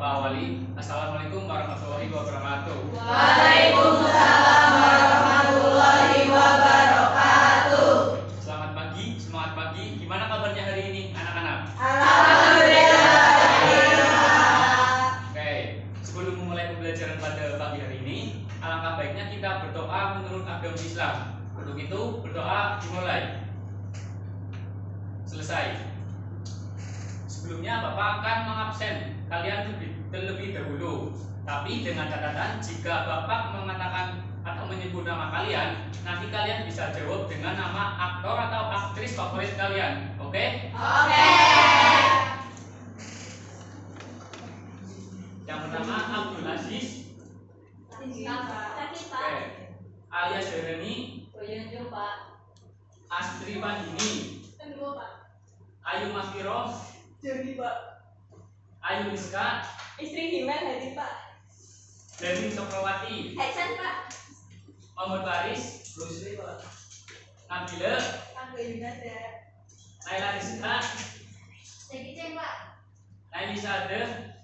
Bapak Wali. Assalamualaikum warahmatullahi wabarakatuh. Waalaikumsalam warahmatullahi wabarakatuh. Selamat pagi, semangat pagi. Gimana kabarnya hari ini, anak-anak? Alhamdulillah. Oke, sebelum memulai pembelajaran pada pagi hari ini, alangkah baiknya kita berdoa menurut agama Islam. Untuk itu, berdoa dimulai. Selesai. Sebelumnya Bapak akan mengabsen kalian terlebih dahulu. Tapi dengan catatan, jika Bapak mengatakan atau menyebut nama kalian, nanti kalian bisa jawab dengan nama aktor atau aktris favorit kalian. Oke? Oke. Yang pertama Abdul Aziz. Oke. Alias Jeremy. Astri Pandini. Ayu Mafiro. Jadi Pak, Ayu Rizka. istri Himen Hadi Pak. Dewi Sokrawati. Heksan Pak. Muhammad Faris. Rusli Pak. Nabila. Aku Yunada. Naila Rizka. Jadi Ceng Pak. Naili Sade.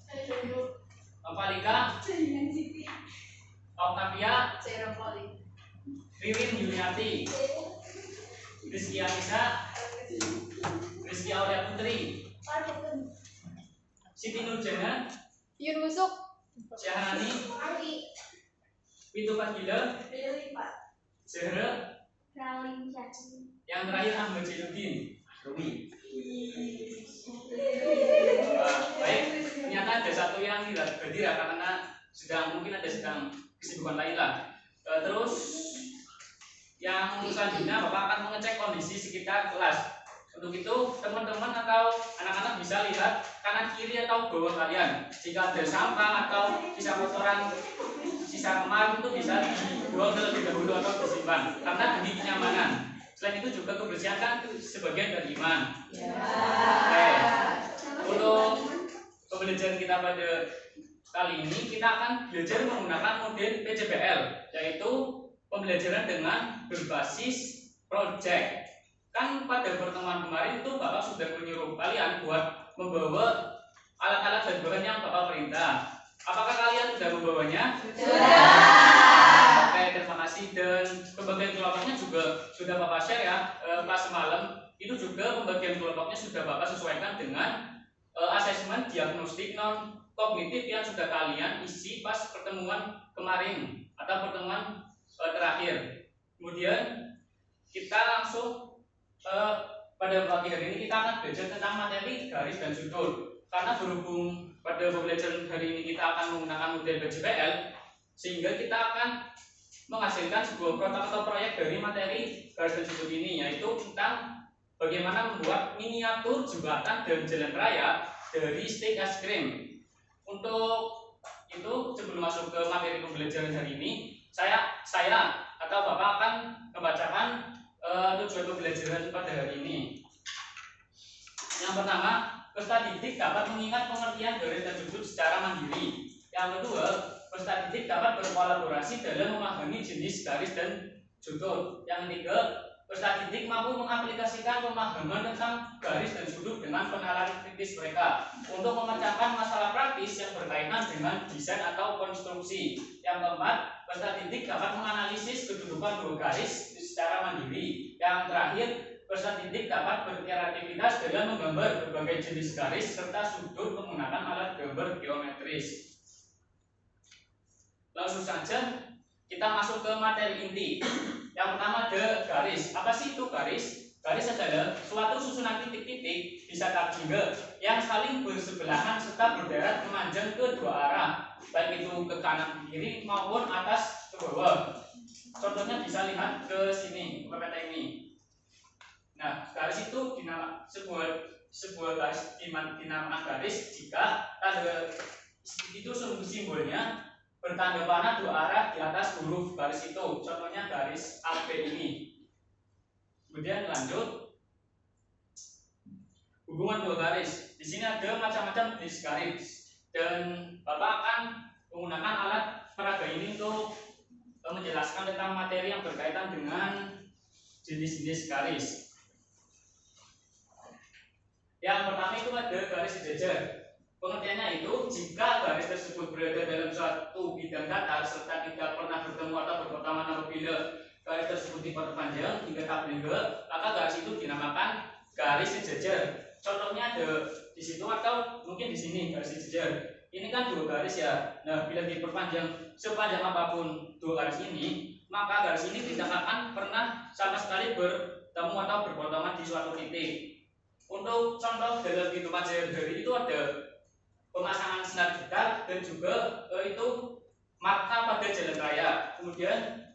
Saya Jojo. Opalika. Dengan Siti. Octavia. Saya Poli. Ririn Yuliati. Rizky Anissa. Rizky Aulia Putri. Siti Nurjana. Yun Wusuk. Syahrani. Ali. Pitu Fadila. Lili Pak. Zahra. Raling Syakir. Yang terakhir Ahmad Jainuddin. Rumi. Baik, ternyata ada satu yang tidak hadir ya, karena mungkin ada kesibukan lain lah. Terus yang selanjutnya Bapak akan mengecek kondisi sekitar kelas. Untuk itu teman-teman atau anak-anak bisa lihat kanan kiri atau bawah kalian. Jika ada sampah atau sisa kotoran, sisa kemarin itu bisa dibuang terlebih dahulu atau disimpan karena demi kenyamanan. Selain itu juga kebersihan kan sebagian dari iman. Oke. Untuk pembelajaran kita pada kali ini kita akan belajar menggunakan model PJBL, yaitu pembelajaran dengan berbasis project. Kan pada pertemuan kemarin itu Bapak sudah menyuruh kalian buat membawa alat-alat dan bahan yang Bapak perintah. Apakah kalian sudah membawanya? Sudah. Oke, terima kasih. Dan pembagian kelompoknya juga sudah Bapak share ya pas semalam. Itu juga pembagian kelompoknya sudah Bapak sesuaikan dengan asesmen diagnostik non kognitif yang sudah kalian isi pas pertemuan kemarin atau pertemuan terakhir. Kemudian kita langsung pada pagi hari ini kita akan belajar tentang materi garis dan sudut. Karena berhubung pada pembelajaran hari ini kita akan menggunakan model PJBL, sehingga kita akan menghasilkan sebuah prototipe atau proyek dari materi garis dan sudut ini, yaitu tentang bagaimana membuat miniatur jembatan dan jalan raya dari steak es krim. Untuk itu sebelum masuk ke materi pembelajaran hari ini, saya atau Bapak akan membacakan tujuan pembelajaran pada hari ini. Yang pertama, peserta didik dapat mengingat pengertian garis dan sudut secara mandiri. Yang kedua, peserta didik dapat berkolaborasi dalam memahami jenis garis dan sudut. Yang ketiga, peserta didik mampu mengaplikasikan pemahaman tentang garis dan sudut dengan penalaran kritis mereka untuk memecahkan masalah praktis yang berkaitan dengan desain atau konstruksi. Yang keempat, peserta didik dapat menganalisis kedudukan dua garis secara mandiri. Yang terakhir, peserta didik dapat berkreativitas dalam menggambar berbagai jenis garis serta sudut menggunakan alat gambar geometris. Langsung saja kita masuk ke materi inti. Yang pertama ada garis. Apa sih itu garis? Garis adalah suatu susunan titik-titik bisa tak jingga yang saling bersebelahan serta berderet memanjang ke dua arah, baik itu ke kanan ke kiri maupun atas ke bawah. Contohnya bisa lihat ke sini, ke peta ini. Nah, garis itu sebuah garis dinamakan garis jika tanda itu simbolnya bertanda panah dua arah di atas huruf garis itu. Contohnya garis AB ini. Kemudian lanjut, hubungan dua garis. Di sini ada macam-macam jenis garis dan Bapak akan menggunakan alat peraga ini untuk menjelaskan tentang materi yang berkaitan dengan jenis-jenis garis. Yang pertama itu ada garis sejajar. Pengertiannya itu jika garis tersebut berada dalam suatu bidang datar serta tidak pernah bertemu atau berpotongan apabila garis tersebut diperpanjang hingga tak berhingga, maka garis itu dinamakan garis sejajar. Contohnya ada di situ atau mungkin di sini garis sejajar. Ini kan dua garis ya. Nah, bila diperpanjang sepanjang apapun dua garis ini, maka garis ini tidak akan pernah sama sekali bertemu atau berpotongan di suatu titik. Untuk contoh dalam kehidupan sehari-hari itu ada pemasangan sinar gitar dan juga itu marka pada jalan raya. Kemudian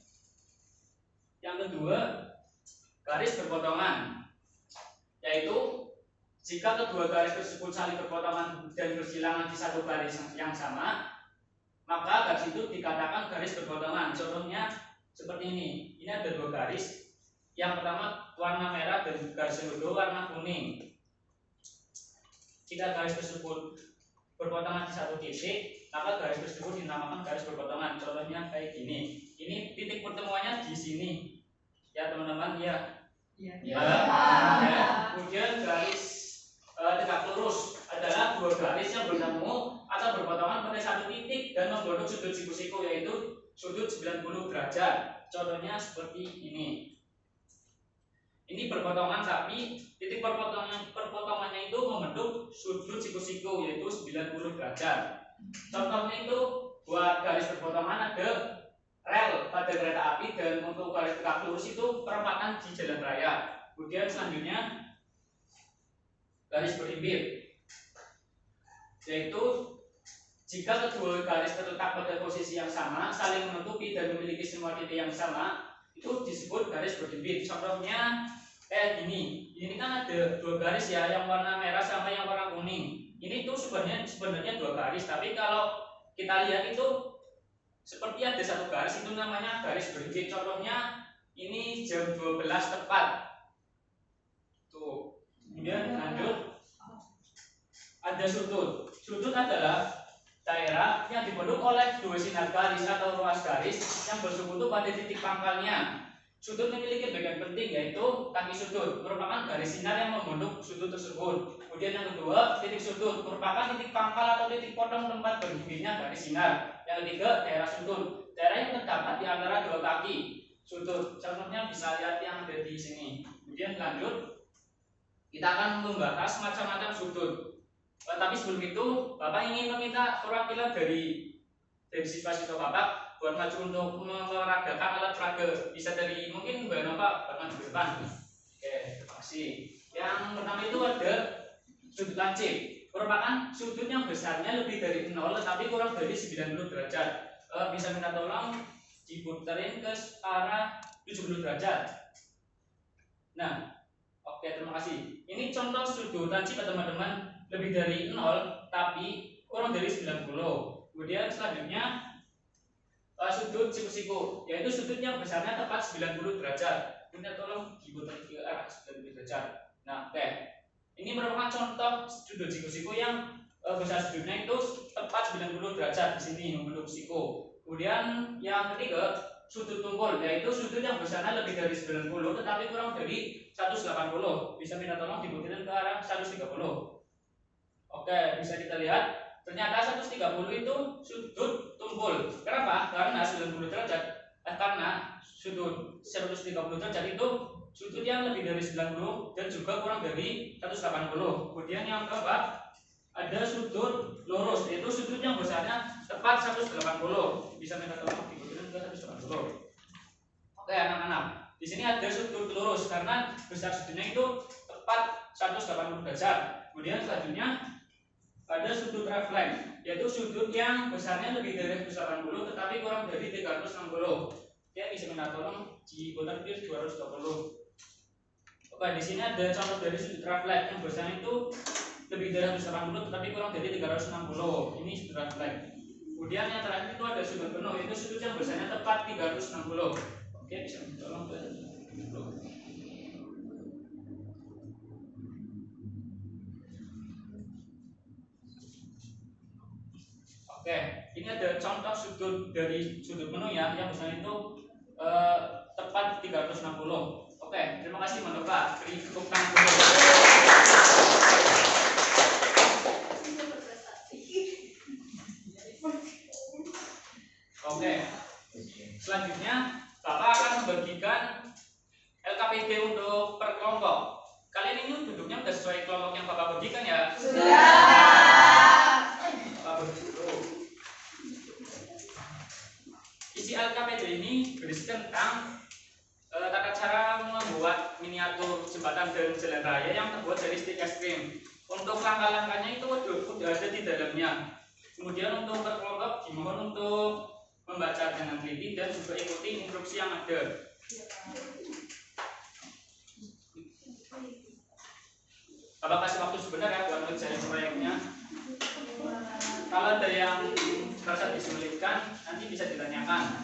yang kedua, garis berpotongan, yaitu jika kedua garis tersebut saling berpotongan dan bersilangan di satu garis yang sama, maka garis itu dikatakan garis berpotongan. Contohnya seperti ini. Ini ada dua garis. Yang pertama warna merah dan garis yang kedua warna kuning. Jika garis tersebut berpotongan di satu titik, maka garis tersebut dinamakan garis berpotongan. Contohnya kayak gini. Ini titik pertemuannya di sini. Ya teman-teman, ya. Ya. Kemudian garis tegak lurus adalah dua garis yang bertemu atau berpotongan pada satu titik dan membentuk sudut siku-siku, yaitu sudut 90 derajat. Contohnya seperti ini. Ini berpotongan tapi titik perpotongannya itu membentuk sudut siku-siku, yaitu 90 derajat. Contohnya itu buat garis berpotongan ada rel pada kereta api, dan untuk garis tegak lurus itu perempatan di jalan raya. Kemudian selanjutnya garis berimbit, yaitu jika kedua garis terletak pada posisi yang sama, saling menutupi dan memiliki semua titik yang sama, itu disebut garis berimbit. Contohnya kayak gini. Ini kan ada dua garis ya, yang warna merah sama yang warna kuning. Ini tuh sebenarnya dua garis, tapi kalau kita lihat itu seperti ada satu garis, itu namanya garis berimbit. Contohnya ini jam 12 tepat. Tuh. Kemudian lanjut, ada sudut. Sudut adalah daerah yang dibentuk oleh dua sinar garis atau ruas garis yang bersekutu pada titik pangkalnya. Sudut memiliki bagian penting, yaitu kaki sudut, merupakan garis sinar yang membentuk sudut tersebut. Kemudian yang kedua, titik sudut, merupakan titik pangkal atau titik potong tempat berdirinya garis sinar. Yang ketiga, daerah sudut, daerah yang terdapat di antara dua kaki sudut. Contohnya bisa lihat yang ada di sini. Kemudian lanjut, kita akan membahas macam-macam sudut. Tapi sebelum itu, Bapak ingin meminta perwakilan dari siswa-siswa Bapak buat maju untuk meragakan alat peraga. Bisa dari mungkin Mbak Nova maju ke depan. Oke, terima kasih. Yang pertama itu ada sudut lancip, merupakan sudut yang besarnya lebih dari 0 tetapi kurang dari 90 derajat. Bisa minta tolong diputerin ke arah 70 derajat. Nah, oke, terima kasih. Ini contoh sudut lancip teman-teman, lebih dari 0 tapi kurang dari 90. Kemudian selanjutnya sudut siku-siku, yaitu sudut yang besarnya tepat 90 derajat. Minta tolong diputar ke arah 90 derajat. Nah, oke. Ini merupakan contoh sudut siku-siku yang besar sudutnya itu tepat 90 derajat di sini membentuk siku. Kemudian yang ketiga, sudut tumpul, yaitu sudut yang besarnya lebih dari 90 tetapi kurang dari 180. Bisa minta tolong diputar ke arah 130. Oke, bisa kita lihat ternyata 130 itu sudut tumpul. Kenapa? Karena 90 derajat. Karena sudut 130 derajat itu sudut yang lebih dari 90 dan juga kurang dari 180. Kemudian yang keempat, ada sudut lurus, yaitu sudut yang besarnya tepat 180. Bisa minta tolong diputar ke 180. Oke, anak-anak. Di sini ada sudut lurus karena besar sudutnya itu tepat 180 derajat. Kemudian selanjutnya ada sudut refleks, yaitu sudut yang besarnya lebih dari 180 tetapi kurang dari 360. Ya, bisa minta tolong diputar ke 220. Oke, di sini ada contoh dari sudut refleks yang besarnya itu lebih dari 180 tetapi kurang dari 360. Ini sudut refleks. Kemudian yang terakhir itu ada sudut penuh, yaitu sudut yang besarnya tepat 360. Oke, bisa minta tolong ke 360. Oke, ini ada contoh sudut dari sudut penuh ya, yang besarnya itu tepat 360. Oke, terima kasih Mbak Nova. Beri tepuk tangan dulu. angka-angkanya itu udah ada di dalamnya. Kemudian untuk berkelompok dimohon untuk membaca dengan teliti dan juga ikuti instruksi yang ada. Bapak kasih waktu sebentar ya buat ngerjain proyeknya. Kalau ada yang merasa disulitkan, nanti bisa ditanyakan.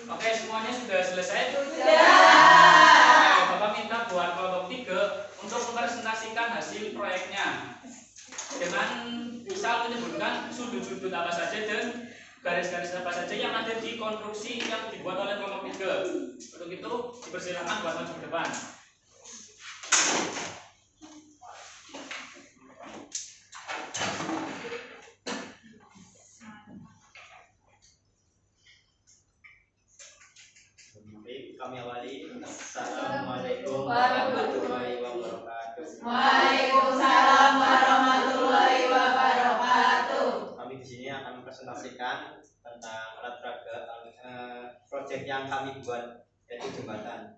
Oke, semuanya sudah selesai? Sudah. Oke, Bapak minta buat kelompok 3 untuk mempresentasikan hasil proyeknya dengan misal menyebutkan sudut-sudut apa saja dan garis-garis apa saja yang ada di konstruksi yang dibuat oleh kelompok 3. Untuk itu dipersilakan buat maju ke depan. Kami awali. Assalamualaikum warahmatullahi wabarakatuh. Waalaikumsalam warahmatullahi wabarakatuh. Kami di sini akan mempresentasikan tentang alat peraga proyek yang kami buat, yaitu jembatan.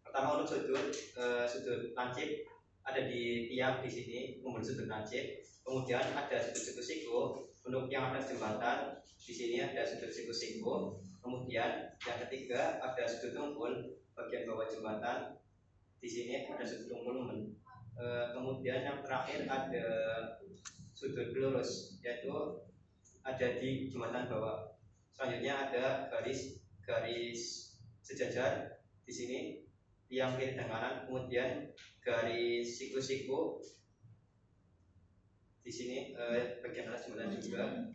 Pertama untuk sudut lancip ada di tiang di sini, membuat sudut lancip. Kemudian ada sudut siku. Untuk yang ada jembatan di sini ada sudut siku. Kemudian yang ketiga ada sudut tumpul bagian bawah jembatan. Di sini ada sudut tumpul. Kemudian yang terakhir ada sudut lurus, yaitu ada di jembatan bawah. Selanjutnya ada garis sejajar di sini, tiang kiri dan kanan. Kemudian garis siku di sini bagian atas jembatan juga.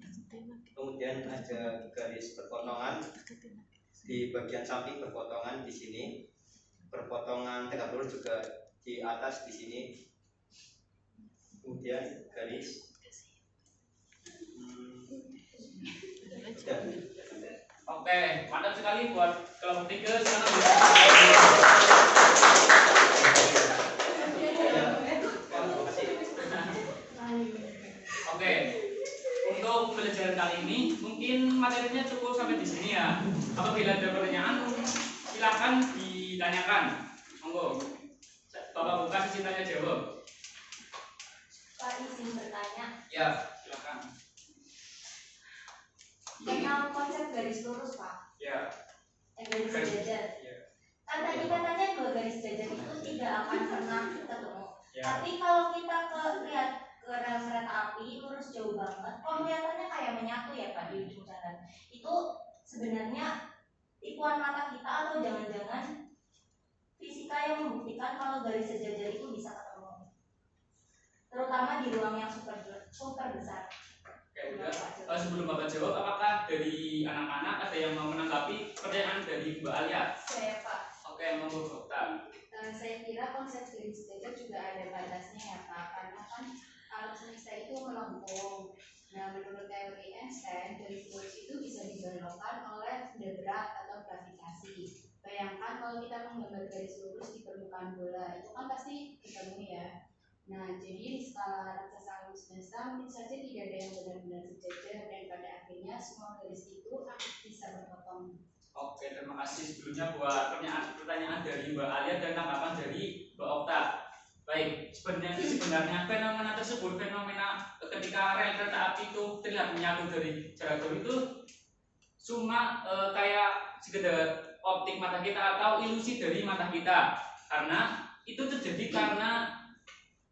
Kemudian ada garis perpotongan di bagian samping, perpotongan di sini, perpotongan tegak lurus juga di atas di sini. Kemudian garis Oke, mantap sekali buat kelompok 3. Sekarang Oke, untuk pembelajaran kali ini mungkin materinya cukup sampai di sini ya. Apabila ada pertanyaan, silakan ditanyakan. Monggo, Bapak buka sesi tanya jawab. Pak, izin bertanya. Ya, silakan. Tentang konsep garis lurus, Pak. Ya. Garis sejajar. Ya. Kan tadi katanya 2 garis sejajar itu tidak akan pernah ketemu. Ya. Tapi kalau kita lihat ke rel kereta api lurus jauh banget, kok kelihatannya kayak menyatu ya Pak di ujung jalan. Itu sebenarnya tipuan mata kita atau jangan-jangan fisika yang membuktikan kalau garis sejajar itu bisa ketemu, terutama di ruang yang super besar. Oke, udah. Sebelum Bapak jawab, apakah dari anak-anak ada yang mau menanggapi pertanyaan dari Mbak Alia? Saya Pak, Oke, monggo Dokter. saya kira konsep garis sejajar juga ada batasnya ya Pak, karena kan alam semesta itu melengkung. Nah, menurut teori Einstein, garis lurus itu bisa dibelokkan oleh benda berat atau gravitasi. Bayangkan kalau kita menggambar garis lurus di permukaan bola, itu kan pasti ketemu ya. Nah, jadi di skala raksasa alam semesta mungkin saja tidak ada yang benar-benar sejajar dan pada akhirnya semua garis itu bisa berpotong. Oke, terima kasih sebelumnya buat pertanyaan dari Mbak Alia dan tanggapan dari Mbak Okta. Baik, sebenarnya fenomena tersebut, fenomena ketika rel kereta api itu terlihat menyatu dari jarak jauh itu cuma kayak sekedar optik mata kita atau ilusi dari mata kita, karena itu terjadi karena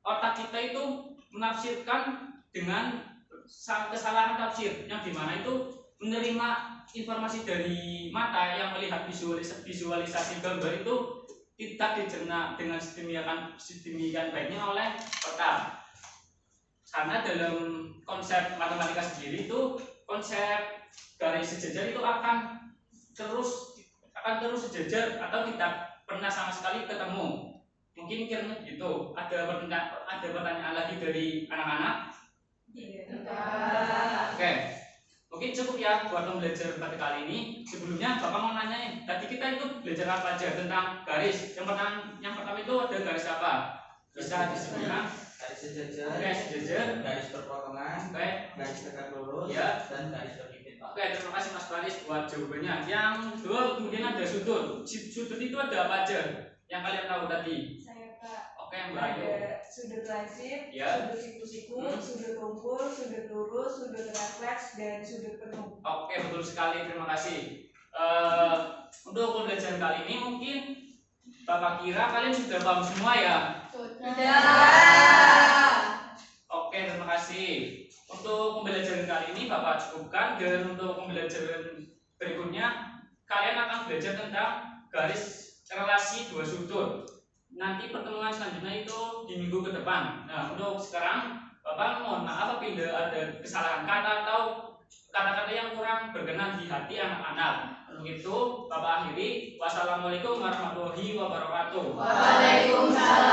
otak kita itu menafsirkan dengan kesalahan tafsir, yang dimana itu menerima informasi dari mata yang melihat visualisasi gambar itu tidak dicerna dengan sedemikian baiknya oleh otak. Karena dalam konsep matematika sendiri itu konsep garis sejajar itu akan terus sejajar atau tidak pernah sama sekali ketemu. Mungkin kiranya begitu. Ada pertanyaan lagi dari anak-anak? Oke. Mungkin cukup ya buat pembelajaran pada kali ini. Sebelumnya Bapak mau nanyain, tadi kita itu belajar apa aja tentang garis? Yang pertama itu ada garis apa? Bisa disebutkan? Garis sejajar, Garis sejajar, garis berpotongan, garis tegak lurus, ya, dan garis berlimpit. Oke, terima kasih Mas Faris buat jawabannya. Yang kedua kemudian ada sudut. Sudut itu ada apa aja? Yang kalian tahu tadi? Saya Pak. Oke, Mbak Ayu. Ada sudut lansip, Ya. sudut siku-siku, sudut tumpul, sudut lurus, sudut refleks, dan sudut penuh. Oke, betul sekali. Terima kasih. Untuk pembelajaran kali ini mungkin Bapak kira kalian sudah paham semua ya? Oke, terima kasih. Untuk pembelajaran kali ini Bapak cukupkan, dan untuk pembelajaran berikutnya kalian akan belajar tentang garis relasi dua sudut. Nanti pertemuan selanjutnya itu di minggu ke depan. Nah, untuk sekarang Bapak mohon maaf apabila ada kesalahan kata atau kata-kata yang kurang berkenan di hati anak-anak. Untuk itu Bapak akhiri. Wassalamualaikum warahmatullahi wabarakatuh. Waalaikumsalam.